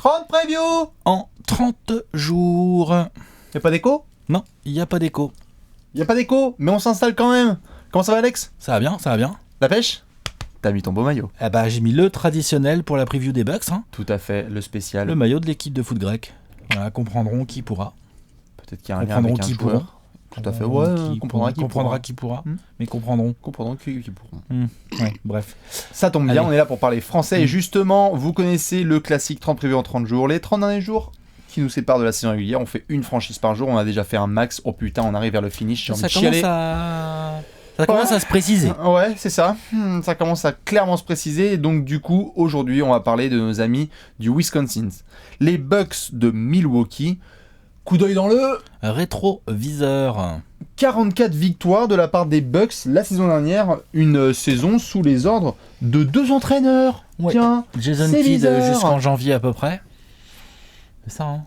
30 previews en 30 jours. Y'a pas d'écho? Non, il n'y a pas d'écho. Y'a pas d'écho, mais on s'installe quand même. Comment ça va, Alex? Ça va bien, ça va bien. La pêche? T'as mis ton beau maillot. Eh bah, j'ai mis le traditionnel pour la preview des Bucks. Hein. Tout à fait, le spécial. Le maillot de l'équipe de foot grec. Voilà, comprendront qui pourra. Peut-être qu'il y a un lien avec un joueur. Tout à fait, ouais, comprendra qui pourra, mais comprendront qui pourront. Ouais, bref. Ça tombe bien, on est là pour parler français. Et justement, vous connaissez le classique 30 previews en 30 jours. Les 30 derniers jours qui nous séparent de la saison régulière. On fait une franchise par jour. On a déjà fait un max. Oh putain, on arrive vers le finish. J'ai envie de chialer. Ça commence à se préciser. Ouais, c'est ça. Ça commence à clairement se préciser. Et donc, du coup, aujourd'hui, on va parler de nos amis du Wisconsin. Les Bucks de Milwaukee. Coup d'œil dans le rétroviseur. 44 victoires de la part des Bucks la saison dernière. Une saison sous les ordres de 2 entraîneurs. Ouais. Tiens, Jason Kidd jusqu'en janvier à peu près. C'est ça, hein.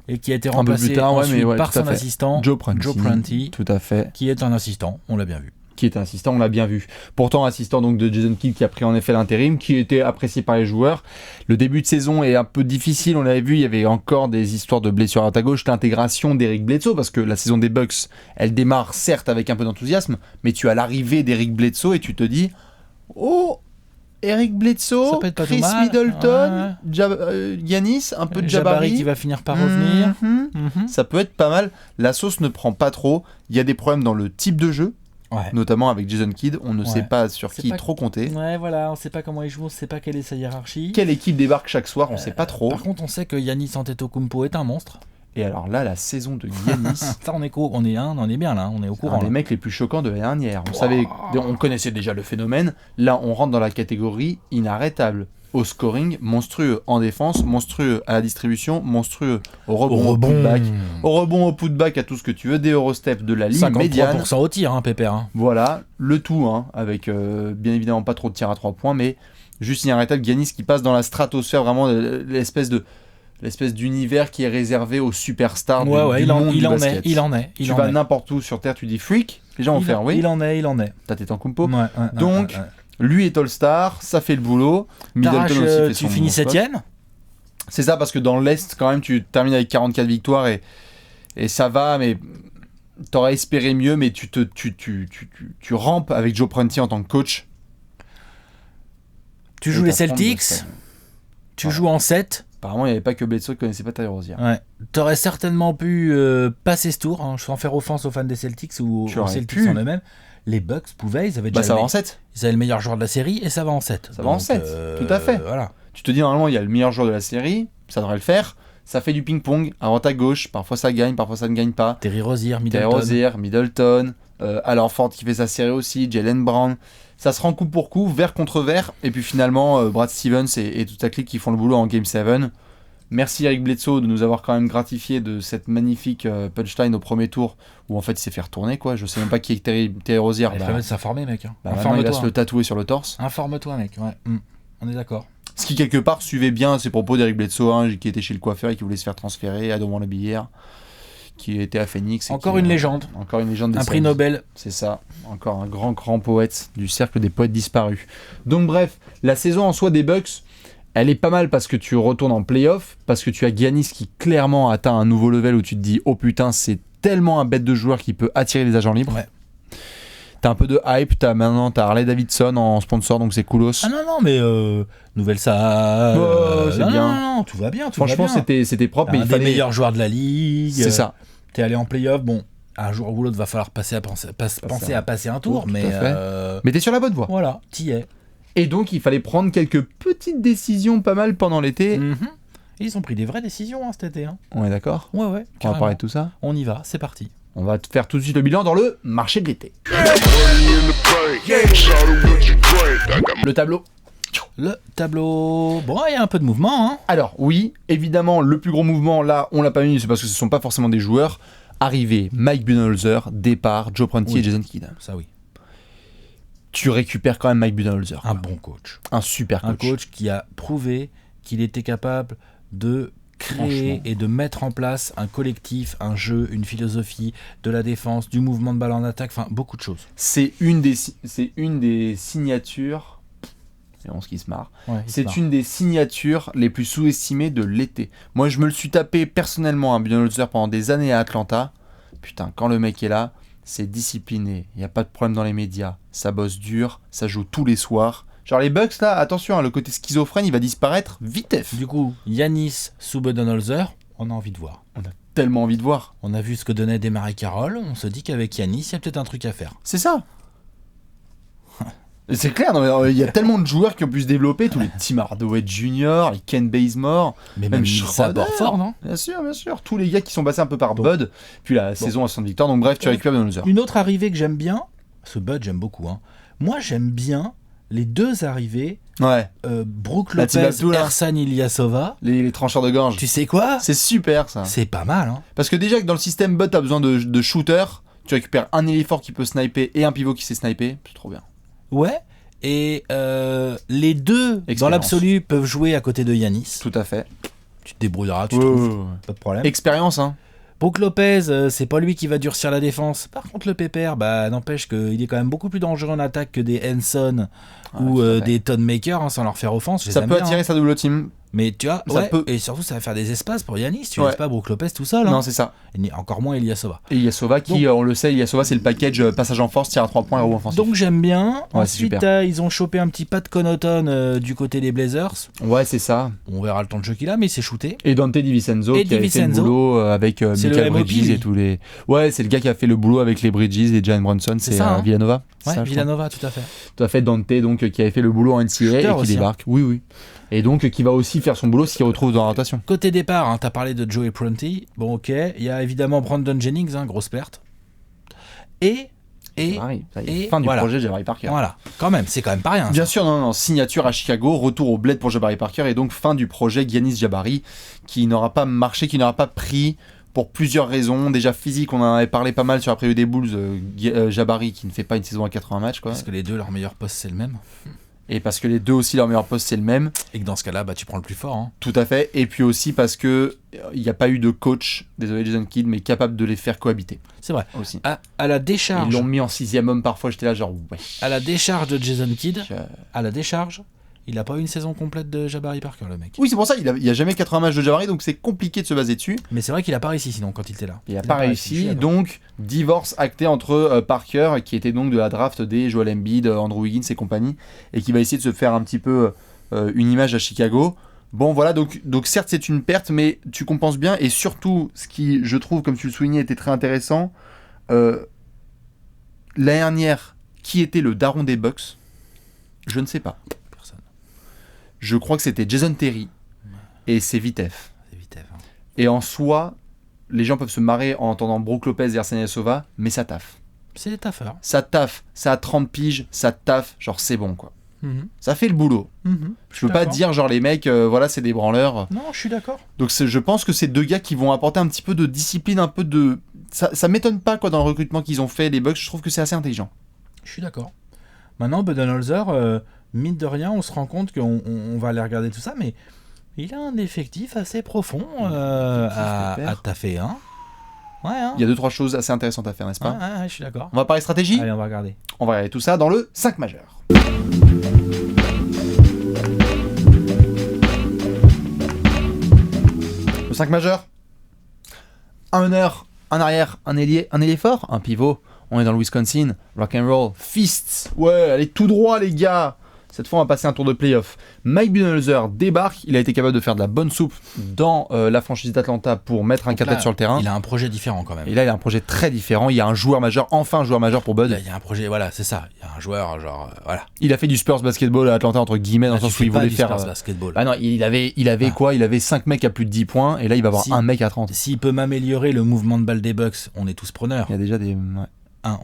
Et qui a été remplacé plus tard, ensuite par son assistant, Joe Prunty. Tout à fait. Qui est un assistant, on l'a bien vu. Qui est un assistant, on l'a bien vu. Pourtant, assistant donc de Jason Kidd qui a pris en effet l'intérim, qui était apprécié par les joueurs. Le début de saison est un peu difficile, on l'avait vu, il y avait encore des histoires de blessures à ta gauche, l'intégration d'Eric Bledsoe, parce que la saison des Bucks, elle démarre certes avec un peu d'enthousiasme, mais tu as l'arrivée d'Eric Bledsoe et tu te dis, oh, Eric Bledsoe, Chris Middleton, Giannis, un peu de Jabari qui va finir par revenir. Ça peut être pas mal. La sauce ne prend pas trop. Il y a des problèmes dans le type de jeu. Ouais. Notamment avec Jason Kidd, on ne sait pas sur qui trop compter. Ouais, voilà, on sait pas comment il joue, on sait pas quelle est sa hiérarchie. Quelle équipe débarque chaque soir, on sait pas trop. Par contre, on sait que Giannis Antetokounmpo est un monstre. Et alors là, la saison de Giannis, ça on est bien là, on est au courant. Un des mecs les plus choquants de l'année dernière. On connaissait déjà le phénomène. Là, on rentre dans la catégorie inarrêtable. Au scoring, monstrueux. En défense, monstrueux. À la distribution, monstrueux. Au rebond, au putback. Au rebond, au putback, à tout ce que tu veux. Des Eurostep de la ligne médiane. 53% au tir, hein, Pépère. Hein. Voilà, le tout, hein, avec bien évidemment pas trop de tir à 3 points, mais juste inarrêtable. Giannis qui passe dans la stratosphère, vraiment l'espèce d'univers qui est réservé aux superstars du monde du basket. Il en est. Tu vas n'importe où sur Terre, tu dis freak, les gens vont faire oui. Il en est. T'as Antetokounmpo. Donc, lui est All-Star, ça fait le boulot. Middleton aussi fait son tu finis 7ème. C'est ça, parce que dans l'Est, quand même, tu termines avec 44 victoires et ça va, mais t'aurais espéré mieux, mais tu rampes avec Joe Prunty en tant que coach. Tu joues les Celtics, tu joues en 7. Apparemment, il n'y avait pas que Bledsoe qui connaissait pas Tyler Rozier. Ouais. T'aurais certainement pu passer ce tour, hein, sans faire offense aux fans des Celtics ou aux Celtics en eux-mêmes. Les Bucks pouvaient, ils avaient déjà ça va en 7. Ils avaient le meilleur joueur de la série et ça va en 7. Ça va en 7, tout à fait. Voilà. Tu te dis, normalement, il y a le meilleur joueur de la série, ça devrait le faire. Ça fait du ping-pong, à droite à gauche, parfois ça gagne, parfois ça ne gagne pas. Terry Rozier, Middleton, Al Horford qui fait sa série aussi, Jaylen Brown. Ça se rend coup pour coup, vers contre vers, et puis finalement, Brad Stevens et toute sa clique qui font le boulot en Game 7. Merci Eric Bledsoe de nous avoir quand même gratifié de cette magnifique punchline au premier tour où en fait il s'est fait retourner quoi. Je sais même pas qui est Terry Rozier. Il va s'informer mec. Il va se le tatouer sur le torse. Informe-toi mec, ouais. On est d'accord. Ce qui quelque part suivait bien ces propos d'Eric Bledsoe qui était chez le coiffeur et qui voulait se faire transférer à Dominique Labillière, qui était à Phoenix. Encore une légende. Encore une légende. Un prix Nobel. C'est ça. Encore un grand poète du cercle des poètes disparus. Donc bref, la saison en soi des Bucks, elle est pas mal parce que tu retournes en play-off, parce que tu as Giannis qui clairement atteint un nouveau level où tu te dis oh putain c'est tellement un bête de joueur qui peut attirer les agents libres. Ouais. T'as un peu de hype, t'as Harley Davidson en sponsor donc c'est coolos. Ah non mais nouvelle salle. C'est bien. Non, tout va bien. Franchement c'était propre. Mais il fallait... des meilleurs joueurs de la ligue. C'est ça. T'es allé en play-off, bon. Un jour ou l'autre va falloir penser à passer un tour, mais t'es sur la bonne voie. Voilà, t'y es. Et donc, il fallait prendre quelques petites décisions pas mal pendant l'été. Et ils ont pris des vraies décisions cet été. Hein. On est d'accord ? Ouais. On va parler de tout ça ? On y va, c'est parti. On va faire tout de suite le bilan dans le marché de l'été. Le tableau. Bon, il y a un peu de mouvement. Hein. Alors, oui, évidemment, le plus gros mouvement, là, on l'a pas mis, c'est parce que ce ne sont pas forcément des joueurs. Arrivée, Mike Budenholzer, départ, Joe Prunty et Jason Kidd. Ça oui. Tu récupères quand même Mike Budenholzer. Un bon coach. Un super coach. Un coach qui a prouvé qu'il était capable de créer et de mettre en place un collectif, un jeu, une philosophie, de la défense, du mouvement de balle en attaque, enfin beaucoup de choses. C'est une des signatures et on se marre. Ouais, C'est une des signatures les plus sous-estimées de l'été. Moi, je me le suis tapé personnellement, Budenholzer, pendant des années à Atlanta. Putain, quand le mec est là, c'est discipliné. Il n'y a pas de problème dans les médias. Ça bosse dur, ça joue tous les soirs. Genre les Bucks, là, attention, le côté schizophrène, il va disparaître vitef. Du coup, Giannis sous Budenholzer, on a envie de voir. On a tellement envie de voir. On a vu ce que donnait DeMar Carroll, on se dit qu'avec Giannis, il y a peut-être un truc à faire. C'est ça. C'est clair, il y a tellement de joueurs qui ont pu se développer, tous les Tim Hardaway Jr., les Ken Bazemore, mais même Schroeder, fort, non ? Bien sûr, tous les gars qui sont passés un peu par Bud, puis la saison à 100 victoires, donc bref, tu récupères Budenholzer. Une autre arrivée que j'aime bien, ce Bud j'aime beaucoup, hein. Moi j'aime bien les deux arrivées, Brook Lopez, Ersan Ilyasova, les trancheurs de gorge. Tu sais quoi ? C'est super ça. C'est pas mal, hein. Parce que déjà que dans le système Bud, t'as besoin de shooters, tu récupères un ailier fort qui peut sniper et un pivot qui sait sniper, c'est trop bien. Ouais, et les deux, dans l'absolu, peuvent jouer à côté de Giannis. Tout à fait. Tu te débrouilleras, tu trouves, pas de problème. Expérience, hein. Brook Lopez, c'est pas lui qui va durcir la défense. Par contre, le Pépère, n'empêche qu'il est quand même beaucoup plus dangereux en attaque que des Henson ou des Tonmakers, hein, sans leur faire offense. Ça peut attirer sa double team. Mais tu vois, et surtout ça va faire des espaces pour Giannis. Tu laisses pas Brook Lopez tout seul. Hein. Non, c'est ça. Et encore moins Ilyasova. Et Ilyasova qui, on le sait, c'est le package passage en force, tir à 3 points et rebond offensif. Donc j'aime bien. Ouais, ensuite, ils ont chopé un petit Pat Connaughton du côté des Blazers. Ouais, c'est ça. On verra le temps de jeu qu'il a, mais il s'est shooté. Et Dante DiVincenzo qui a fait le boulot avec Michael Bridges et tous les... Ouais, c'est le gars qui a fait le boulot avec les Bridges et Jalen Brunson, c'est ça, Villanova. Ouais, Villanova, tout à fait. Tout à fait, Dante, donc, qui avait fait le boulot en NCAA et qui débarque. Oui. Et donc, qui va aussi faire son boulot s'il retrouve dans la rotation. Côté départ, t'as parlé de Joey Prunty. Bon, ok. Il y a évidemment Brandon Jennings, grosse perte. Et fin du projet Jabari Parker. Voilà, c'est quand même pas rien. Bien sûr, non, signature à Chicago, retour au bled pour Jabari Parker, et donc fin du projet Giannis Jabari, qui n'aura pas marché, qui n'aura pas pris pour plusieurs raisons. Déjà physique, on en avait parlé pas mal sur la preview des Bulls, Jabari qui ne fait pas une saison à 80 matchs. Parce que les deux, leur meilleur poste, c'est le même. Et parce que les deux aussi, leur meilleur poste, c'est le même. Et que dans ce cas-là, tu prends le plus fort. Hein. Tout à fait. Et puis aussi parce que il n'y a pas eu de coach, désolé Jason Kidd, mais capable de les faire cohabiter. C'est vrai. Aussi. À la décharge. Ils l'ont mis en 6e homme parfois, j'étais là genre ouais. À la décharge de Jason Kidd, il n'a pas eu une saison complète de Jabari Parker, le mec. Oui, c'est pour ça, il n'y a jamais 80 matchs de Jabari, donc c'est compliqué de se baser dessus. Mais c'est vrai qu'il n'a pas réussi sinon quand il était là. Il n'a pas réussi, donc divorce acté entre Parker, qui était donc de la draft des Joel Embiid, Andrew Wiggins et compagnie, et qui va essayer de se faire un petit peu une image à Chicago. Bon voilà, donc certes c'est une perte, mais tu compenses bien, et surtout, ce qui, je trouve, comme tu le soulignais, était très intéressant, l'année dernière, qui était le daron des Bucks ? Je ne sais pas. Je crois que c'était Jason Terry et c'est Vitef. Hein. Et en soi, les gens peuvent se marrer en entendant Brook Lopez et Ersan Ilyasova, mais ça taffe. C'est des taffeurs. Ça taffe, ça a 30 piges, ça taffe, genre c'est bon quoi. Ça fait le boulot. Je peux pas dire genre les mecs, voilà c'est des branleurs. Non, je suis d'accord. Donc je pense que c'est deux gars qui vont apporter un petit peu de discipline, un peu de... Ça m'étonne pas quoi dans le recrutement qu'ils ont fait, les Bucks, je trouve que c'est assez intelligent. Je suis d'accord. Maintenant, Budenholzer... mine de rien, on se rend compte qu'on va aller regarder tout ça, mais il a un effectif assez profond à taffer. Hein. Ouais, hein. Il y a 2-3 choses assez intéressantes à faire, n'est-ce pas ? Ouais, je suis d'accord. On va parler stratégie ? Allez, on va regarder. On va regarder tout ça dans le 5 majeur. Le 5 majeur. Un meneur, un arrière, un ailier fort, un pivot. On est dans le Wisconsin, rock and roll, fists. Ouais, allez tout droit les gars. Cette fois, on va passer un tour de playoff. Mike Budenholzer débarque. Il a été capable de faire de la bonne soupe dans la franchise d'Atlanta pour mettre un 4 sur le terrain. Il a un projet différent quand même. Et là, il a un projet très différent. Il y a un joueur majeur, enfin un joueur majeur pour Bud. Il y a un projet, voilà, c'est ça. Il y a un joueur, genre, voilà. Il a fait du Spurs basketball à Atlanta, entre guillemets, dans le sens où il voulait faire. Spurs basketball. Ah non, il avait quoi ? Il avait 5 mecs à plus de 10 points. Et là, il va avoir un mec à 30. S'il peut m'améliorer le mouvement de balle des Bucks, on est tous preneurs. Il y a déjà des. Ouais.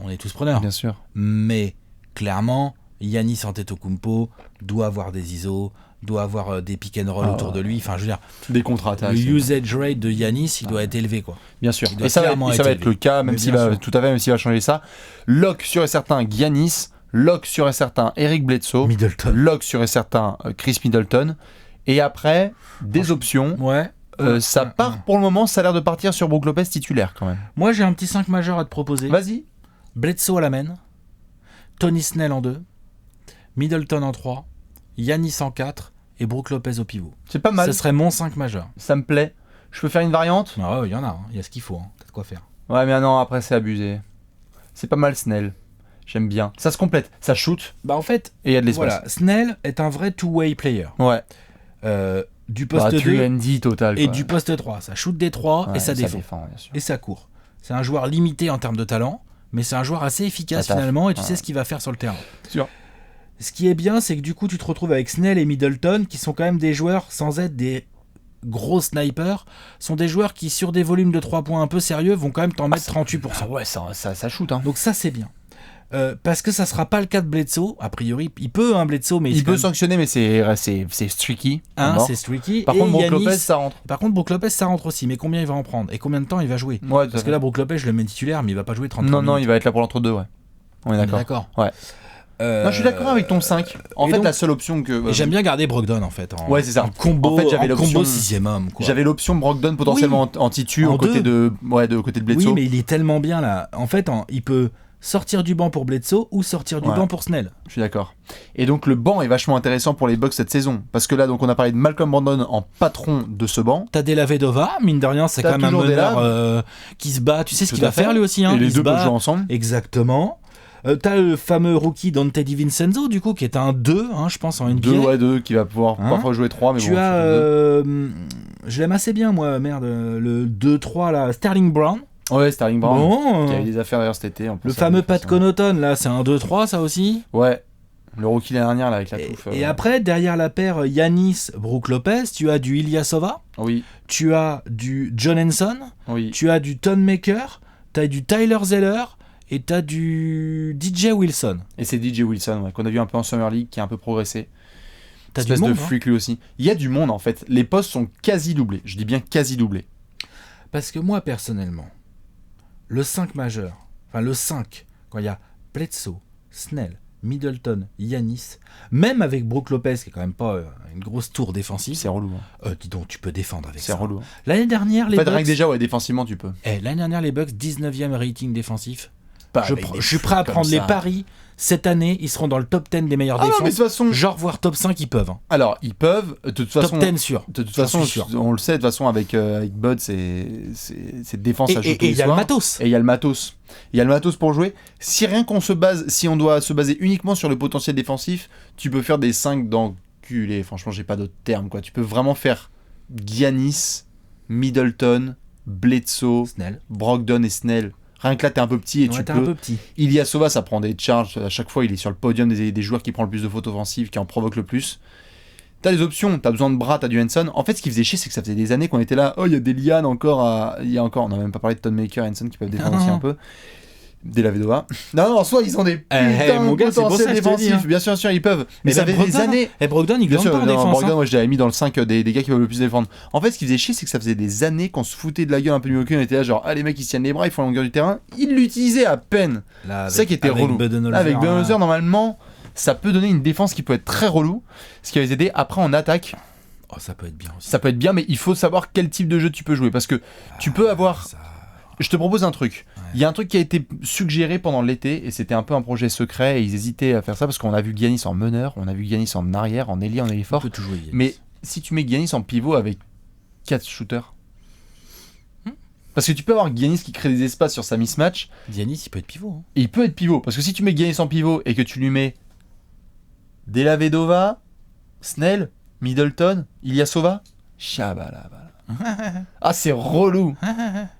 On est tous preneurs. Bien sûr. Mais clairement, Giannis Antetokounmpo doit avoir des ISO, doit avoir des pick and roll autour de lui. Enfin, je veux dire, des contre-attaques. Le usage rate de Giannis, il doit être élevé, quoi. Bien sûr. Et ça va être le cas, même s'il va changer ça. Lock sûr et certain Giannis, lock sûr et certain Eric Bledsoe, Middleton. Lock sûr et certain Chris Middleton. Et après, des options. Ouais. Ça part pour le moment, ça a l'air de partir sur Brook Lopez titulaire quand même. Moi, j'ai un petit 5 majeur à te proposer. Vas-y. Bledsoe à la main, Tony Snell en 2, Middleton en 3, Yanis en 4 et Brook Lopez au pivot. C'est pas mal. Ce serait mon 5 majeur. Ça me plaît. Je peux faire une variante ? Ah ouais, il y en a, il y a ce qu'il faut, t'as de quoi faire. Ouais, mais non, après c'est abusé. C'est pas mal Snell. J'aime bien. Ça se complète, ça shoot. Bah en fait, et il y a de l'espace. Voilà, Snell est un vrai two-way player. Ouais. Du poste 2 tu ND total. et quoi. du poste 3. Ça shoot des 3 et ça défend. Bien sûr. Et ça court. C'est un joueur limité en termes de talent, mais c'est un joueur assez efficace finalement et tu sais ce qu'il va faire sur le terrain. Sûr. Ce qui est bien, c'est que du coup, tu te retrouves avec Snell et Middleton qui sont quand même des joueurs sans être des gros snipers, sont des joueurs qui sur des volumes de 3 points un peu sérieux vont quand même t'en mettre 38%. Ouais, ça shoot. Hein. Donc ça, c'est bien. Parce que ça sera pas le cas de Bledsoe. A priori, il peut Bledsoe, mais il peut sanctionner, mais c'est streaky. C'est streaky. Par contre, Brook Lopez, ça rentre. Par contre, Brook Lopez, ça rentre aussi. Mais combien il va en prendre ? Et combien de temps il va jouer ? Ouais, parce que là, Brook Lopez, je le mets titulaire, mais il va pas jouer 30 minutes. Non, il va être là pour l'entre-deux, ouais. On est d'accord. Ouais. Non, je suis d'accord avec ton 5. En fait, donc, la seule option que. Et j'aime bien garder Brogdon en fait. Ouais, c'est ça. En combo, en fait, j'avais l'option. Combo 6ème homme. Quoi. J'avais l'option Brogdon potentiellement en titu au côté de Bledsoe. Oui, mais il est tellement bien là. En fait, il peut sortir du banc pour Bledsoe ou sortir du banc pour Snell. Je suis d'accord. Et donc le banc est vachement intéressant pour les Bucks cette saison. Parce que là, donc on a parlé de Malcolm Brogdon en patron de ce banc. T'as Della Vedova, mine de rien, c'est quand même un meneur qui se bat. Tu sais ce qu'il va faire lui aussi. Et les deux peuvent jouer ensemble. Exactement. T'as le fameux rookie Dante DiVincenzo, du coup, qui est un 2, je pense, en NBA. 2, qui va pouvoir parfois jouer 3. Mais tu as. Je l'aime assez bien, moi, le 2-3, là, Sterling Brown. Ouais, Sterling Brown, qui a eu des affaires d'ailleurs cet été. En plus, le fameux Pat Connaughton, là, c'est un 2-3, ça aussi. Ouais, le rookie l'année dernière, là, avec la touffe. Et après, derrière la paire Yanis, Brook Lopez, tu as du Ilyasova. Oui. Tu as du John Henson. Oui. Tu as du Thon Maker. Tu as du Tyler Zeller. Et tu as du DJ Wilson. Et c'est DJ Wilson, qu'on a vu un peu en Summer League, qui a un peu progressé. T'as espèce de freak lui aussi. Il y a du monde, en fait. Les postes sont quasi doublés. Je dis bien quasi doublés. Parce que moi, personnellement, le 5 majeur, enfin le 5, quand il y a Bledsoe, Snell, Middleton, Yanis, même avec Brook Lopez, qui est quand même pas une grosse tour défensive. C'est relou. Dis donc, tu peux défendre avec ça. C'est relou. L'année dernière, les Bucks... rien que déjà, défensivement, tu peux. L'année dernière, les Bucks, 19e rating défensif. Je suis prêt à à prendre les paris. Cette année, ils seront dans le top 10 des meilleurs défenses. Non, mais de toute façon... Genre, voire top 5, ils peuvent. Alors, ils peuvent. De toute façon, top 10 sûr. De toute façon, on le sait, de toute façon, avec Bud, c'est défense à jouer. Et il y a le matos. Et il y a le matos. Il y a le matos pour jouer. Si on doit se baser uniquement sur le potentiel défensif, tu peux faire des 5 d'enculés. Franchement, j'ai pas d'autres termes, quoi. Tu peux vraiment faire Giannis, Middleton, Bledsoe, Snell, Brogdon et Snell. Rien que là, t'es un peu petit et tu peux. Un peu petit. Ilyasova, ça prend des charges. À chaque fois, il est sur le podium des joueurs qui prend le plus de fautes offensives, qui en provoque le plus. T'as des options, t'as besoin de bras, t'as du Henson. En fait, ce qui faisait chier, c'est que ça faisait des années qu'on était là. Oh, il y a des lianes encore. On n'a même pas parlé de Thon Maker, Henson qui peuvent défendre aussi un peu. Della Vedova. Non, en soi, ils ont des potentiels défensifs. Bien sûr, ils peuvent. Mais ça fait des années. Et Brogdon, il gagne pas en défense. Brogdon, moi, je l'avais mis dans le 5 des gars qui peuvent le plus défendre. En fait, ce qui faisait chier, c'est que ça faisait des années qu'on se foutait de la gueule un peu du Milwaukee. On était là, genre, les mecs, ils se tiennent les bras, ils font la longueur du terrain. Ils l'utilisaient à peine. C'est ça qui était relou. Avec Budenholzer, normalement, ça peut donner une défense qui peut être très relou. Ce qui va les aider. Après, en attaque. Oh, ça peut être bien aussi. Ça peut être bien, mais il faut savoir quel type de jeu tu peux jouer. Parce que tu peux avoir. Je te propose un truc. Il y a un truc qui a été suggéré pendant l'été et c'était un peu un projet secret et ils hésitaient à faire ça parce qu'on a vu Giannis en meneur, on a vu Giannis en arrière, en ailier, en ailier fort. Mais si tu mets Giannis en pivot avec 4 shooters, parce que tu peux avoir Giannis qui crée des espaces sur sa mismatch. Giannis, il peut être pivot. Et il peut être pivot parce que si tu mets Giannis en pivot et que tu lui mets Della Vedova, Snell, Middleton, Ilyasova, shabalaba. Ah, c'est relou.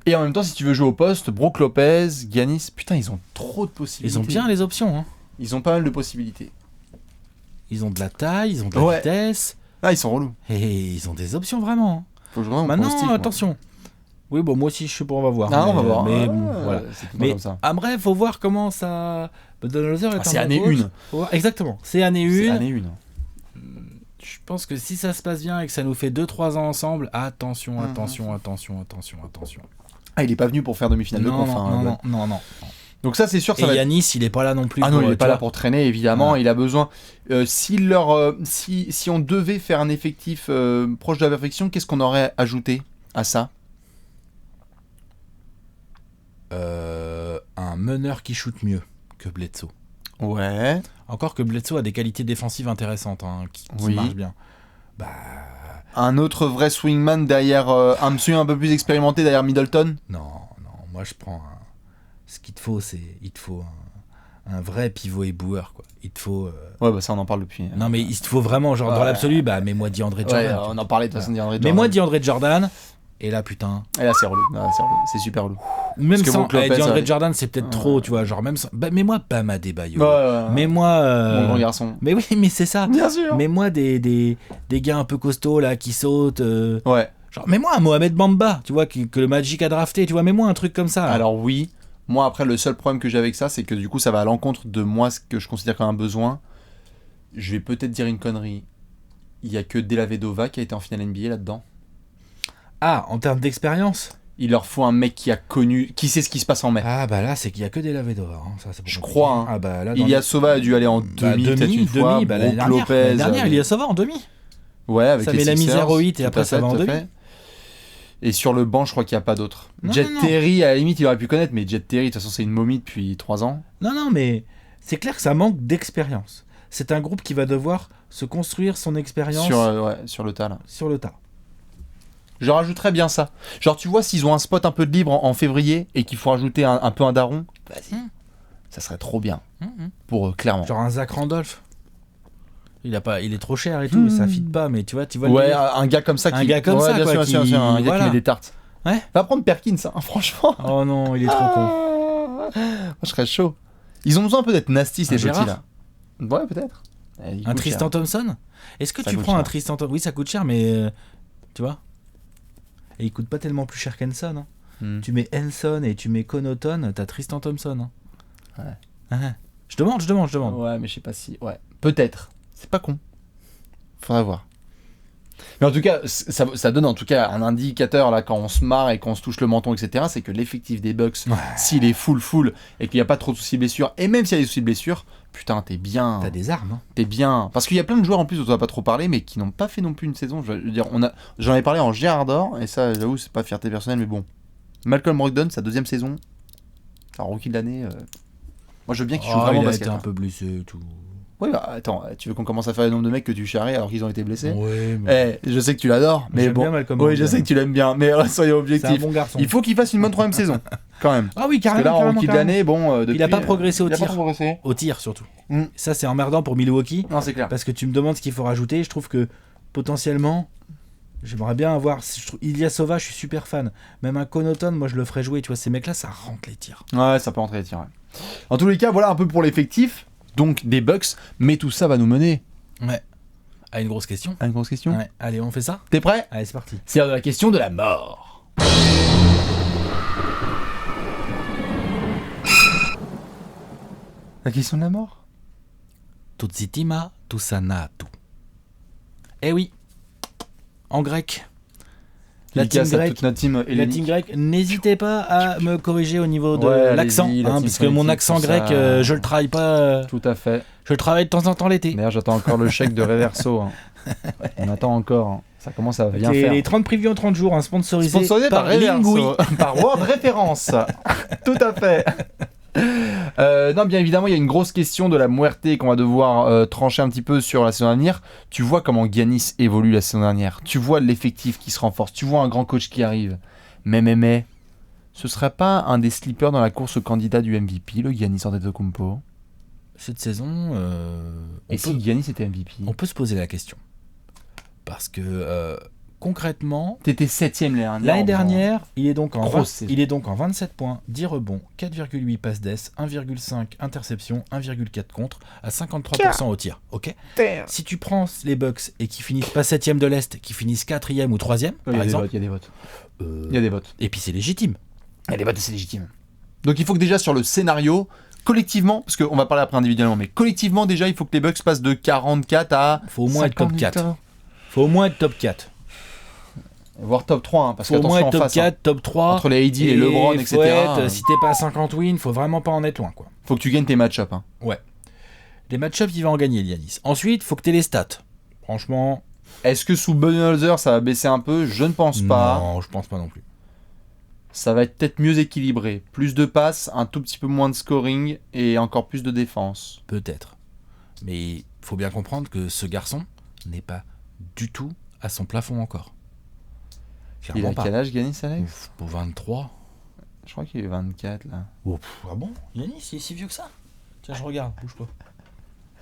Et en même temps, si tu veux jouer au poste, Brook Lopez, Giannis, putain, ils ont trop de possibilités. Ils ont bien les options. Ils ont pas mal de possibilités. Ils ont de la taille, ils ont de la vitesse. Ah, ils sont relous. Et ils ont des options vraiment. Faut jouer maintenant, attention. Oui, bon, moi aussi, je sais pas, on va voir. On va voir. Mais voilà. Mais comme ça. Après, faut voir comment ça. C'est année 1. Exactement. C'est année 1. C'est année 1. Je pense que si ça se passe bien et que ça nous fait 2-3 ans ensemble, attention. Ah, il est pas venu pour faire demi-finale de conf. Non. Donc ça, c'est sûr. Et Yanis, il est pas là non plus. Ah non, il est pas là pour traîner, évidemment. Il a besoin. Si on devait faire un effectif proche de la perfection, qu'est-ce qu'on aurait ajouté à ça ? Un meneur qui shoot mieux que Bledsoe. Ouais. Encore que Bledsoe a des qualités défensives intéressantes, hein, qui marchent bien. Bah... Un autre vrai swingman derrière un monsieur un peu plus expérimenté derrière Middleton? Non, moi je prends ce qu'il te faut, il te faut un vrai pivot éboueur, quoi. Il te faut... Ouais, bah ça on en parle depuis. Non mais il te faut vraiment, genre dans l'absolu, bah mets-moi DeAndre Jordan. Ouais, on en parlait de toute façon DeAndre Jordan. Mets-moi DeAndre Jordan, et là putain... Et là c'est relou, c'est super relou. Même sans DeAndre Jordan, c'est peut-être trop, tu vois, genre même sans... Bah, mets-moi Bam Adebayo. Mets-moi... Mon grand garçon. Mais oui, mais c'est ça. Bien sûr. Mets-moi des gars un peu costauds, là, qui sautent. Ouais. Genre, mets-moi un Mohamed Bamba, tu vois, que le Magic a drafté, tu vois, mets-moi un truc comme ça. Là. Alors oui, moi après le seul problème que j'ai avec ça, c'est que du coup ça va à l'encontre de moi, ce que je considère comme un besoin. Je vais peut-être dire une connerie. Il y a que Della Vedova qui a été en finale NBA là-dedans. Ah, en termes d'expérience? Il leur faut un mec qui a connu, qui sait ce qui se passe en mai. Ah bah là, c'est qu'il y a que Della Vedova. Hein. Ça, je crois. Hein. Ah bah là, Ilyasova a dû aller en demi, peut-être une fois. L'année dernière, Ilyasova en demi. Ouais, avec ça les met la Sixers, misère au 8 et après ça va en demi. Et sur le banc, je crois qu'il n'y a pas d'autre. Jet Terry, à la limite, il aurait pu connaître, mais Jet Terry, de toute façon, c'est une momie depuis 3 ans. Non, mais c'est clair que ça manque d'expérience. C'est un groupe qui va devoir se construire son expérience sur le tas. Là. Sur le tas. Je rajouterais bien ça. Genre, tu vois, s'ils ont un spot un peu de libre en février et qu'il faut rajouter un peu un daron, vas-y. Ça serait trop bien. Pour clairement. Genre un Zach Randolph. Il est trop cher et tout, ça fit pas, mais tu vois ouais, un gars comme ça un gars comme ça, bien quoi, sûr, un gars qui met des tartes. Ouais. Va prendre Perkins, hein, franchement. Oh non, il est trop con. Moi, je serais chaud. Ils ont besoin un peu d'être nasty, ces petits là. Ouais, peut-être. Un Tristan Thompson. Est-ce que tu prends un Tristan Thompson? Oui, ça coûte cher, mais tu vois. Et il coûte pas tellement plus cher qu'Henson. Hein. Tu mets Henson et tu mets Connaughton, t'as Tristan Thompson. Hein. Ouais. Je demande. Ouais, mais je sais pas si. Ouais. Peut-être. C'est pas con. Faudra voir. Mais en tout cas, ça donne en tout cas un indicateur là quand on se marre et qu'on se touche le menton, etc. C'est que l'effectif des Bucks, s'il est full et qu'il n'y a pas trop de soucis de blessures, et même s'il y a des soucis de blessures, putain, t'es bien. T'as des armes. Hein. T'es bien. Parce qu'il y a plein de joueurs en plus dont on va pas trop parler, mais qui n'ont pas fait non plus une saison. Je veux dire, j'en ai parlé en Gérard d'Or, et ça, j'avoue, c'est pas fierté personnelle, mais bon. Malcolm Brogdon, sa 2e saison, un rookie de l'année. Moi, je veux bien qu'il joue vraiment basket. Il a été un peu blessé et tout. Oui, bah attends, tu veux qu'on commence à faire le nombre de mecs que tu charries alors qu'ils ont été blessés? Oui, mais... je sais que tu l'adores, mais bon. Oui, je sais que tu l'aimes bien, mais soyons objectifs. C'est un bon garçon. Il faut qu'il fasse une bonne 3e saison, quand même. Ah oui, carrément. Parce que là, en rookie de l'année, bon. Depuis, il a pas progressé au tir. Il a pas progressé. Au tir, surtout. Ça, c'est emmerdant pour Milwaukee. Non, c'est clair. Parce que tu me demandes ce qu'il faut rajouter. Je trouve que potentiellement, j'aimerais bien avoir. Ilyasova, je suis super fan. Même un Connaughton, moi, je le ferais jouer. Tu vois, ces mecs-là, ça rentre les tirs. Ouais, ça peut rentrer les tirs. Ouais. En tous les cas, voilà un peu pour l'effectif. Donc des Bucks, mais tout ça va nous mener. Ouais. À une grosse question. Ouais. Allez, on fait ça? T'es prêt? Allez, c'est parti. C'est la question de la mort. La question de la mort? Tutsitima tusanatu. Eh oui. En grec. La team grecque, n'hésitez pas à me corriger au niveau de l'accent, parce que mon accent grec, je le travaille pas. Tout à fait. Je le travaille de temps en temps l'été. D'ailleurs, j'attends encore le chèque de Reverso. Hein. On attend encore. Hein. Ça commence à bien faire. Les 30 previews en 30 jours, hein, sponsorisé par Reverso. Par Word Référence. Tout à fait. Non, bien évidemment, il y a une grosse question de la muerte qu'on va devoir trancher un petit peu sur la saison dernière. Tu vois comment Giannis évolue la saison dernière. Tu vois l'effectif qui se renforce. Tu vois un grand coach qui arrive. Mais, ce serait pas un des sleepers dans la course au candidat du MVP, le Giannis Antetokounmpo? Cette saison, si Giannis était MVP? On peut se poser la question. Parce que concrètement, t'étais 7ème l'année dernière, il est donc en 27 points, 10 rebonds, 4,8 passes d'ess, 1,5 interception, 1,4 contre, à 53% au tir. Ok. Si tu prends les Bucks et qui finissent pas 7ème de l'Est, qui finissent 4ème ou 3ème, par exemple. Il y a des votes. Et puis c'est légitime. Il y a des votes et c'est légitime. Donc il faut que déjà sur le scénario, collectivement, parce qu'on va parler après individuellement, mais collectivement déjà, il faut que les Bucks passent de 44 à. Faut au moins être top 4. Faut au moins être top 4. Voire top 3, hein, parce faut au moins être top 4, top 3. Entre les AD, les LeBron, etc. Si t'es pas à 50 wins, faut vraiment pas en être loin, quoi. Faut que tu gagnes tes match-ups. Hein. Ouais. Les match-ups, il va en gagner, Giannis. Ensuite, faut que t'aies les stats. Franchement. Est-ce que sous Budenholzer, ça va baisser un peu? Je ne pense pas. Non, je pense pas non plus. ça va être peut-être mieux équilibré. Plus de passes, un tout petit peu moins de scoring et encore plus de défense. Peut-être. Mais il faut bien comprendre que ce garçon n'est pas du tout à son plafond encore. Il a quel âge, Giannis, Alex? Pour 23. Je crois qu'il est 24 là. Oh, ah bon? Giannis, il est si vieux que ça? Tiens, je regarde, bouge pas.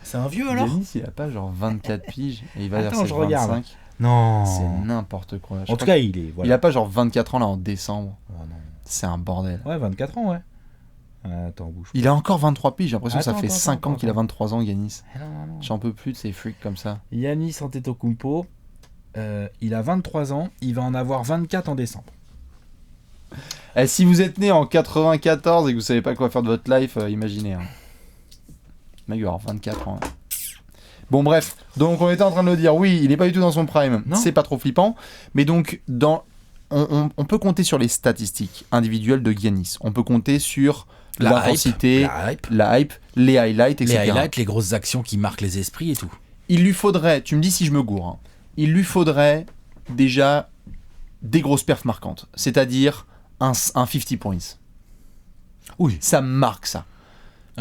C'est un vieux alors? Giannis, il a pas genre 24 piges et il va vers ses je 25. regarde. Non. C'est n'importe quoi. En tout cas, il est. Voilà. Il a pas genre 24 ans là en décembre. Oh, non. C'est un bordel. Ouais, 24 ans, ouais. Attends, bouge pas. Il a encore 23 piges. J'ai l'impression que ça fait 5 ans qu'il a attends. 23 ans, Giannis. Non. J'en peux plus de ces freaks comme ça. Giannis Antetokounmpo, il a 23 ans, il va en avoir 24 en décembre. Et si vous êtes né en 94 et que vous savez pas quoi faire de votre life, imaginez. Hein. Le mec, il va avoir 24 ans. Hein. Bon, bref. Donc, on était en train de le dire. Oui, il est pas du tout dans son prime. Non. C'est pas trop flippant. Mais donc, on peut compter sur les statistiques individuelles de Giannis. On peut compter sur l'intensité, la hype, les highlights, etc. Les highlights, les grosses actions qui marquent les esprits et tout. Il lui faudrait, tu me dis si je me gourre, hein, il lui faudrait déjà des grosses perfs marquantes. C'est-à-dire un 50 points. Oui. Ça marque ça.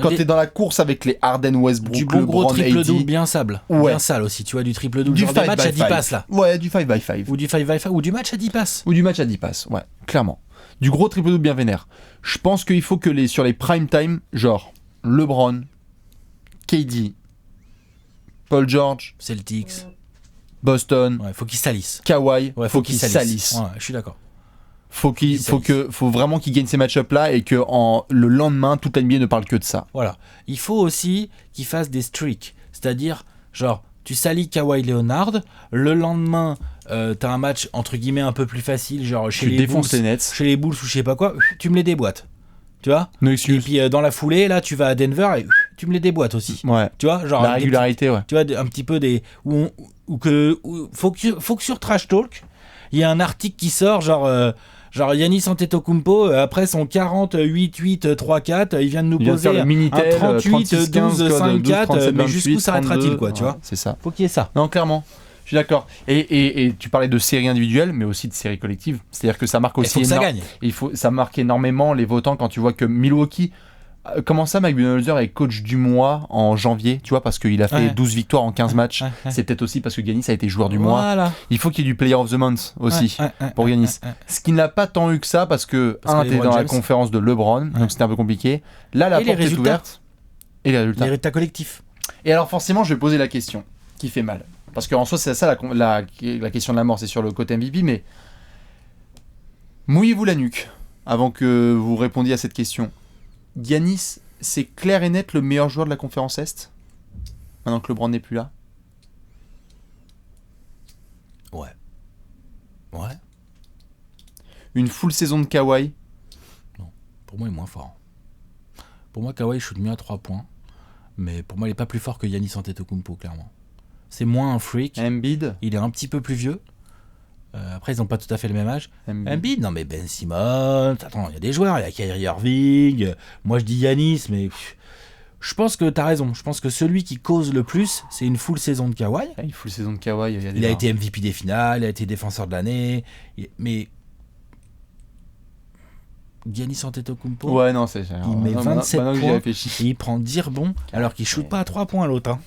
Quand t'es dans la course avec les Harden, Westbrook, du bon gros LeBron, triple-double AD, bien sable. Ouais. Bien sale aussi, tu vois, du triple-double. Du Genre des 5 matchs by à 10 5. passes là. Ouais, du 5 by 5. Ou du 5 by 5, ou du match à 10 passes. Ou du match à 10 passes, ouais, clairement. Du gros triple-double bien vénère. Je pense qu'il faut que sur les prime time, genre LeBron, KD, Paul George, Celtics. Boston, Ouais, faut qu'ils salissent. Kawhi, Ouais, faut qu'ils salissent. Ouais, je suis d'accord. Faut vraiment qu'il gagne ces match-up là et que le lendemain toute la NBA ne parle que de ça. Voilà. Il faut aussi qu'ils fassent des streaks. C'est-à-dire, genre, tu salis Kawhi Leonard, le lendemain, t'as un match entre guillemets un peu plus facile, genre chez Tu les défonces Bulls, les Nets. chez les Bulls ou je sais pas quoi, tu me les déboîtes. Tu vois? No Et excuse. puis dans la foulée, là, tu vas à Denver et tu me les déboîtes aussi. Ouais. Tu vois, genre La régularité, ouais. tu vois, un petit peu des faut que sur Trash Talk, il y a un article qui sort genre Giannis Antetokounmpo après son 48-8-3-4, il vient de nous poser le un Minitel, 38-12-5-4, mais jusqu'où s'arrêtera-t-il quoi, tu vois? C'est ça. Faut qu'il y ait ça. Non, clairement. Je suis d'accord. Et tu parlais de séries individuelles, mais aussi de séries collectives. C'est-à-dire que ça marque Il aussi faut que ça gagne. ça marque énormément les votants quand tu vois que Milwaukee. Comment ça, Mike Budenholzer est coach du mois en janvier, tu vois, parce qu'il a fait 12 victoires en 15 matchs. Ouais. C'est peut-être aussi parce que Giannis a été joueur du mois. Voilà. Il faut qu'il y ait du Player of the Month aussi pour Giannis. Ce qui n'a pas tant eu que ça parce que, t'es dans la conférence de LeBron, donc c'était un peu compliqué. Là, la porte est ouverte. Et les résultats. Les résultats collectifs. Et alors, forcément, je vais poser la question qui fait mal. Parce qu'en soi, c'est ça la question de la mort, c'est sur le côté MVP, mais mouillez-vous la nuque avant que vous répondiez à cette question. Giannis, c'est clair et net le meilleur joueur de la conférence Est maintenant que LeBron n'est plus là. Ouais. Une full saison de Kawhi. Pour moi, il est moins fort. Pour moi, Kawhi shoot mieux à 3 points. Mais pour moi, il est pas plus fort que Giannis Antetokounmpo, clairement. C'est moins un freak. Embiid. Il est un petit peu plus vieux. Après, ils n'ont pas tout à fait le même âge. Embiid, non mais Ben Simmons. Attends, il y a des joueurs. Il y a Kyrie Irving. Moi, je dis Giannis, mais je pense que t'as raison. Je pense que celui qui cause le plus, c'est une full saison de Kawhi. Une full saison de Kawhi. Il a été MVP des finales. Il a été défenseur de l'année. Mais Giannis Antetokounmpo. Ouais, non, c'est ça. Il met 27 points et et il prend 10 rebonds alors qu'il shoot pas à 3 points l'autre. Hein.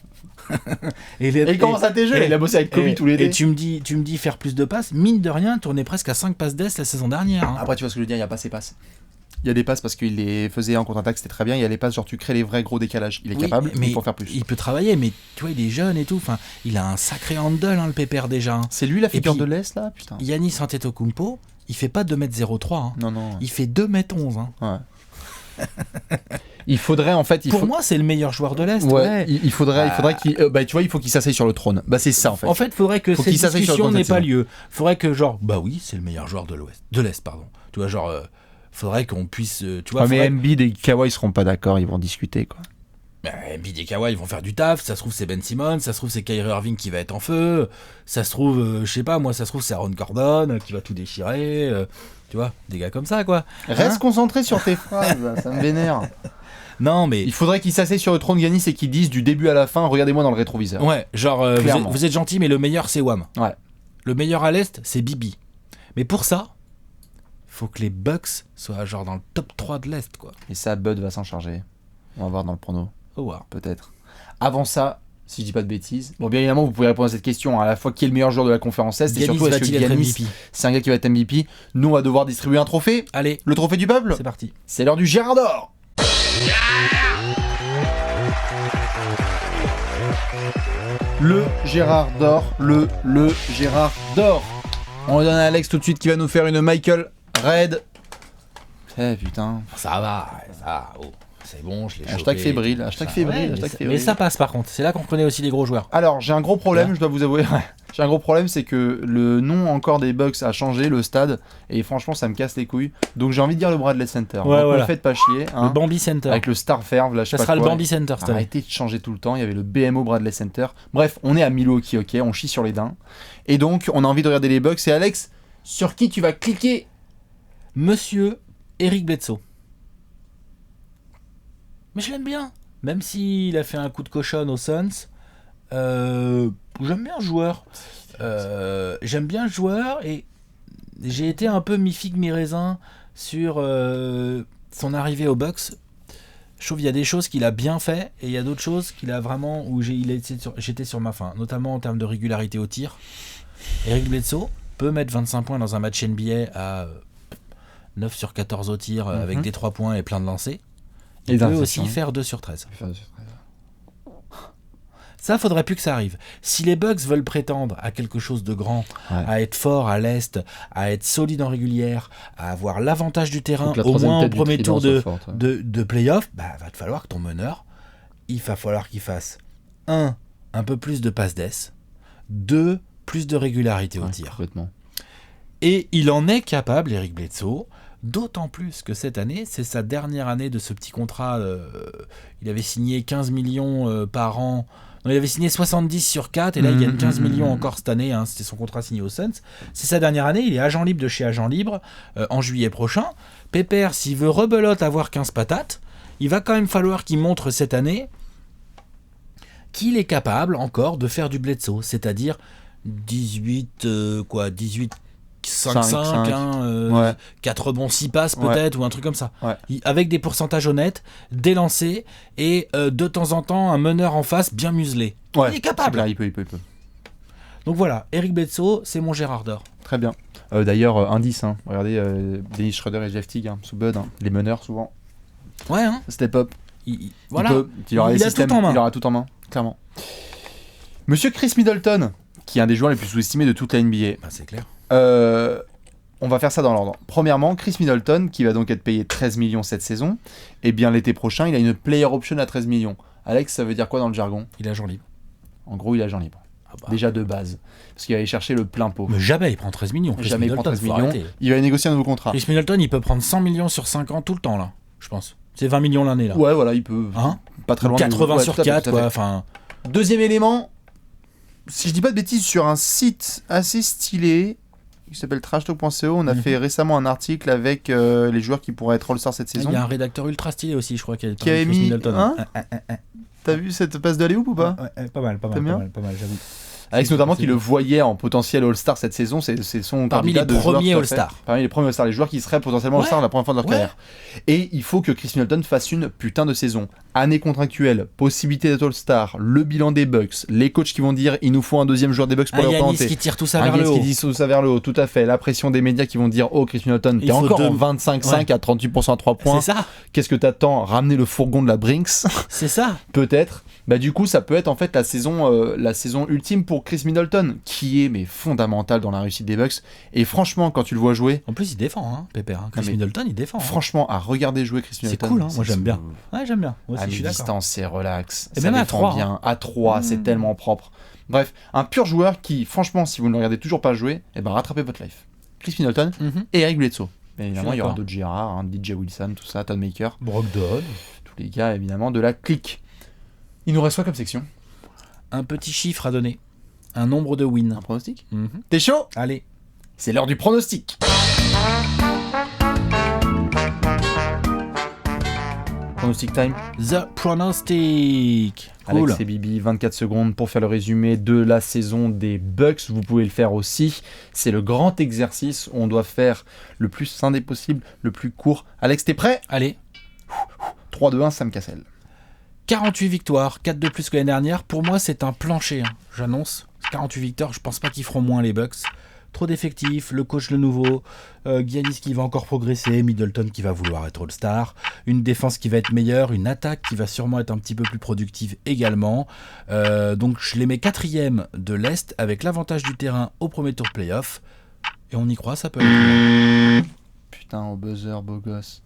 il commence à TG, il a bossé avec Kobe tous les deux. Et tu me dis faire plus de passes, mine de rien, tourner presque à 5 passes d'Est la saison dernière. Hein. Après, tu vois ce que je veux dire, il n'y a pas ces passes. Il y a des passes parce qu'il les faisait en contre-attaque, c'était très bien. Il y a les passes, genre tu crées les vrais gros décalages. Il est capable, mais il faut faire plus. Il peut travailler, mais tu vois, il est jeune et tout. Enfin, il a un sacré handle, hein, le pépère déjà. Hein. C'est lui la figure de l'Est là, putain. Giannis Antetokounmpo, il fait pas 2m03. Hein. Non. Il fait 2m11. Hein. Ouais. Il faudrait en fait. Pour moi, c'est le meilleur joueur de l'Est. Ouais. Il faudrait qu'il. Tu vois, il faut qu'il s'asseye sur le trône. Bah c'est ça en fait. En fait, il faudrait que cette discussion n'ait pas lieu. Il faudrait que genre, bah oui, c'est le meilleur joueur de l'Est, pardon. Tu vois, genre, faudrait qu'on puisse, tu vois. Mais Embiid et Kawhi seront pas d'accord, ils vont discuter quoi. Embiid et Kawhi, ils vont faire du taf. Ça se trouve, c'est Ben Simmons. Ça se trouve, c'est Kyrie Irving qui va être en feu. Ça se trouve, je sais pas, moi, ça se trouve, c'est Aaron Gordon qui va tout déchirer. Tu vois, des gars comme ça, quoi. Reste concentré sur tes phrases, ça me vénère. Non, mais. Il faudrait qu'il s'asseye sur le trône Giannis et qu'il dise du début à la fin, regardez-moi dans le rétroviseur. Ouais, genre, vous êtes gentil, mais le meilleur, c'est Wham. Ouais. Le meilleur à l'Est, c'est Bibi. Mais pour ça, faut que les Bucks soient genre dans le top 3 de l'Est, quoi. Et ça, Bud va s'en charger. On va voir dans le prono. Oh, wow. Peut-être. Avant ça, si je dis pas de bêtises, bon, bien évidemment, vous pouvez répondre à cette question, à la fois qui est le meilleur joueur de la conférence Est, et surtout est-ce que Giannis, c'est un gars qui va être MVP. Nous, on va devoir distribuer un trophée. Allez, le trophée du peuple. C'est parti. C'est l'heure du Gérard d'or. Le Gérard d'or, le Gérard d'or. On le donne à Alex tout de suite qui va nous faire une Michael Red. Eh putain. Ça va. Oh. C'est bon, je l'ai chopé. Hashtag fébrile, fébrile. Mais ça passe par contre, c'est là qu'on reconnaît aussi les gros joueurs. Alors, j'ai un gros problème, je dois vous avouer. J'ai un gros problème, c'est que le nom encore des Bucks a changé, le stade, et franchement, ça me casse les couilles. Donc, j'ai envie de dire le Bradley Center. Ouais, donc, voilà. me faites pas chier. Hein, le Bambi Center. Avec le Star Ferve, là, je sais pas ça sera quoi. le Bambi Center, cette année. Arrêtez de changer tout le temps. Il y avait le BMO Bradley Center. Bref, on est à Milwaukee, ok, on chie sur les daims. Et donc, on a envie de regarder les Bucks. Et Alex, sur qui tu vas cliquer? Monsieur Eric Bledsoe. Mais je l'aime bien. Même s'il a fait un coup de cochonne aux Suns, j'aime bien le joueur. Et j'ai été un peu mi-figue mi-raisin sur son arrivée aux Bucks. Je trouve qu'il y a des choses qu'il a bien fait et il y a d'autres choses qu'il a vraiment où j'étais sur ma faim, notamment en termes de régularité au tir. Eric Bledsoe peut mettre 25 points dans un match NBA à 9 sur 14 au tir avec des 3 points et plein de lancers. Il peut aussi faire 2 sur 13. Ça, faudrait plus que ça arrive. Si les Bucks veulent prétendre à quelque chose de grand, à être fort à l'Est, à être solide en régulière, à avoir l'avantage du terrain, au moins au premier tour de play-off, va te falloir que ton meneur, il va falloir qu'il fasse 1, un peu plus de passes d'ess, 2, plus de régularité au tir. Complètement. Et il en est capable, Eric Bledsoe, d'autant plus que cette année, c'est sa dernière année de ce petit contrat. Il avait signé 15 millions par an. Non, il avait signé 70 sur 4 et là il gagne 15 millions encore cette année. C'était son contrat signé aux Suns. C'est sa dernière année. Il est agent libre de chez Agent Libre en juillet prochain. Pépère, s'il veut rebelote avoir 15 patates, il va quand même falloir qu'il montre cette année qu'il est capable encore de faire du Bledsoe, c'est-à-dire 18 5-5, 4 rebonds 6 passes peut-être, ou un truc comme ça. Avec des pourcentages honnêtes, des lancers, et de temps en temps un meneur en face bien muselé. Il est capable. Clair, il peut. Donc voilà, Eric Bledsoe, c'est mon Gérard d'or. Très bien. D'ailleurs, indice, regardez Dennis Schroeder et Jeff Teague, sous Bud, les meneurs souvent. Step up. Il aura tout en main, clairement. Monsieur Chris Middleton, qui est un des joueurs les plus sous-estimés de toute la NBA. C'est clair. On va faire ça dans l'ordre. Premièrement, Chris Middleton, qui va donc être payé 13 millions cette saison, et bien l'été prochain, il a une player option à 13 millions. Alex, ça veut dire quoi dans le jargon? Il est agent libre. En gros, il est agent libre. Déjà de base. Parce qu'il va aller chercher le plein pot. Mais jamais il prend 13 millions. Jamais il prend 13 millions. Il va négocier un nouveau contrat. Chris Middleton, il peut prendre 100 millions sur 5 ans tout le temps, là, je pense. C'est 20 millions l'année, là. Ouais, voilà, il peut. Pas très loin. 80 sur 4, quoi. Enfin... Deuxième élément, si je dis pas de bêtises, sur un site assez stylé qui s'appelle trashtalk.co, on a fait récemment un article avec les joueurs qui pourraient être All-Star cette saison. Il y a un rédacteur ultra stylé aussi, je crois, qui avait mis Middleton. T'as vu cette passe de alley-oop ou pas? Pas mal, j'avoue. Alex notamment qui le voyait en potentiel All-Star cette saison, c'est son parmi les premiers All-Star. Parmi les premiers All-Star, les joueurs qui seraient potentiellement All-Star la première fois de leur carrière. Et il faut que Chris Middleton fasse une putain de saison. Année contractuelle, possibilité d'être All-Star, le bilan des Bucks, les coachs qui vont dire il nous faut un deuxième joueur des Bucks pour les représenter. Qui tire tout ça vers le haut. Qui dit tout ça vers le haut, tout à fait. La pression des médias qui vont dire oh Chris Middleton, t'es encore en 25-5 à 38% à 3 points. C'est ça. Qu'est-ce que t'attends? Ramener le fourgon de la Brinks. C'est ça. Peut-être. Du coup, ça peut être en fait la saison ultime pour Chris Middleton, qui est fondamental dans la réussite des Bucks. Et franchement, quand tu le vois jouer... En plus, il défend, Pépère. Chris Middleton, il défend. Franchement, à regarder jouer Chris Middleton... C'est cool, moi j'aime bien. Ouais, j'aime bien. Moi aussi, à je suis d'accord. mi-distance, c'est relax. Et ça même défend à 3. bien. À 3, c'est tellement propre. Bref, un pur joueur qui, franchement, si vous ne le regardez toujours pas jouer, rattrapez votre life. Chris Middleton et Eric Bledsoe. Bien évidemment, il y aura d'autres Girard, DJ Wilson, tout ça, Todd Maker. Brogdon. Tous les gars, évidemment, de la clique. Il nous reste quoi comme section? Un petit chiffre à donner. Un nombre de wins. Un pronostic? T'es chaud? Allez. C'est l'heure du pronostic. Pronostic time. The pronostic. Cool. Alex et Bibi, 24 secondes pour faire le résumé de la saison des Bucks. Vous pouvez le faire aussi. C'est le grand exercice où on doit faire le plus scindé possible, le plus court. Alex, t'es prêt ? Allez. 3-2-1, Sam Cassel. 48 victoires, 4 de plus que l'année dernière. Pour moi, c'est un plancher. J'annonce. 48 victoires, je pense pas qu'ils feront moins les Bucks. Trop d'effectifs, le coach le nouveau, Giannis qui va encore progresser, Middleton qui va vouloir être All-Star, une défense qui va être meilleure, une attaque qui va sûrement être un petit peu plus productive également. Donc je les mets 4e de l'Est avec l'avantage du terrain au premier tour playoff. Et on y croit, ça peut être. Putain, au buzzer, beau gosse.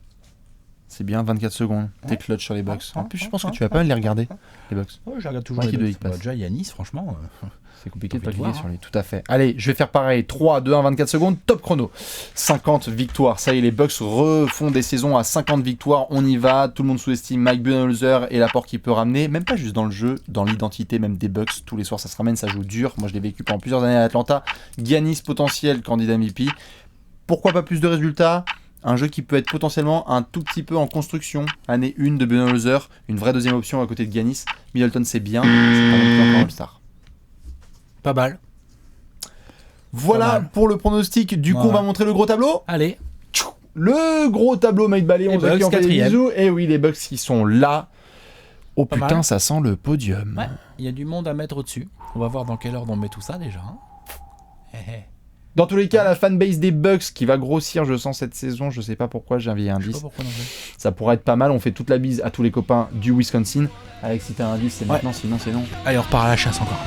C'est bien, 24 secondes. T'es clutch sur les Bucks. En plus, je pense que tu vas pas mal les regarder, les Bucks. Ouais, je regarde toujours les Bucks. Déjà, Giannis, franchement... C'est compliqué de pas cliquer sur lui, tout à fait. Allez, je vais faire pareil. 3, 2, 1, 24 secondes, top chrono. 50 victoires. Ça y est, les Bucks refont des saisons à 50 victoires. On y va. Tout le monde sous-estime Mike Budenholzer et l'apport qu'il peut ramener. Même pas juste dans le jeu, dans l'identité même des Bucks. Tous les soirs, ça se ramène, ça joue dur. Moi, je l'ai vécu pendant plusieurs années à Atlanta. Giannis potentiel, candidat MVP. Pourquoi pas plus de résultats ? Un jeu qui peut être potentiellement un tout petit peu en construction. Année 1 de Budenholzer. Une vraie deuxième option à côté de Giannis. Middleton, c'est bien. C'est pas non plus encore All-Star. Pas mal. Voilà Pas mal. pour le pronostic. Du coup, on va montrer le gros tableau. Allez. Le gros tableau Mike Ballet. On Bucks, en fait des 4e. bisous. Et oui, les Bucks qui sont là. Oh Pas putain, mal. ça sent le podium. Ouais, il y a du monde à mettre au-dessus. On va voir dans quelle ordre on met tout ça déjà. Dans tous les cas, la fanbase des Bucks qui va grossir, je sens, cette saison. Je sais pas pourquoi, j'ai envie un Je sais 10. pas pourquoi non plus. Ça pourrait être pas mal. On fait toute la bise à tous les copains du Wisconsin. Alex, si t'as un 10, c'est maintenant. Sinon, c'est non. Allez, on repart à la chasse encore.